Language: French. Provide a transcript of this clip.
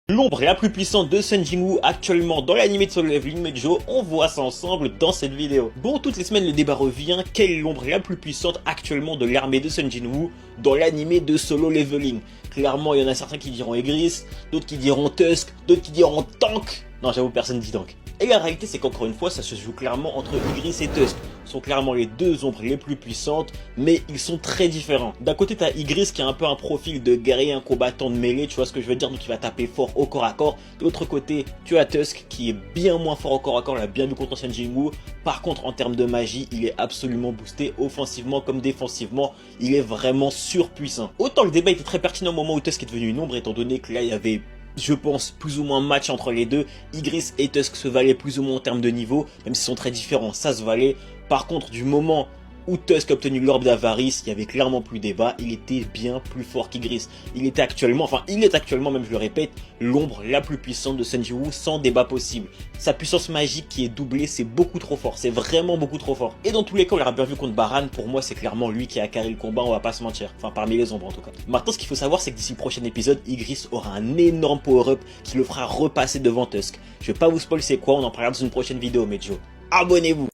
L'ombre la plus puissante de Sun Jinwoo actuellement dans l'anime de Solo Leveling, mais Joe, on voit ça ensemble dans cette vidéo. Bon, toutes les semaines le débat revient, quelle est l'ombre la plus puissante actuellement de l'armée de Sun Jinwoo dans l'anime de Solo Leveling? Clairement, il y en a certains qui diront Igris, d'autres qui diront Tusk, d'autres qui diront Tank. Non, j'avoue, personne dit Tank. Et la réalité, c'est qu'encore une fois, ça se joue clairement entre Igris et Tusk. Ce sont clairement les deux ombres les plus puissantes, mais ils sont très différents. D'un côté, t'as Igris qui a un peu un profil de guerrier, un combattant de mêlée, tu vois ce que je veux dire, donc il va taper fort au corps à corps. De l'autre côté, tu as Tusk qui est bien moins fort au corps à corps, l'a bien vu contre Sun Jinwoo. Par contre, en termes de magie, il est absolument boosté, offensivement comme défensivement, il est vraiment surpuissant. Autant le débat était très pertinent au moment où Tusk est devenu une ombre, étant donné que là, il y avait, je pense, plus ou moins match entre les deux. Igris et Tusk se valaient plus ou moins en termes de niveau, même s'ils sont très différents, ça se valait. Par contre, du moment où Tusk a obtenu l'orbe d'Avarice, il y avait clairement plus débat, il était bien plus fort qu'Igris. Il est actuellement, même je le répète, l'ombre la plus puissante de Sun Jinwoo sans débat possible. Sa puissance magique qui est doublée, c'est beaucoup trop fort, c'est vraiment beaucoup trop fort. Et dans tous les cas, on l'a bien vu contre Baran, pour moi c'est clairement lui qui a carré le combat, on va pas se mentir. Enfin, parmi les ombres en tout cas. Maintenant, ce qu'il faut savoir, c'est que d'ici le prochain épisode, Igris aura un énorme power-up qui le fera repasser devant Tusk. Je vais pas vous spoiler c'est quoi, on en parlera dans une prochaine vidéo, mais Joe, abonnez-vous!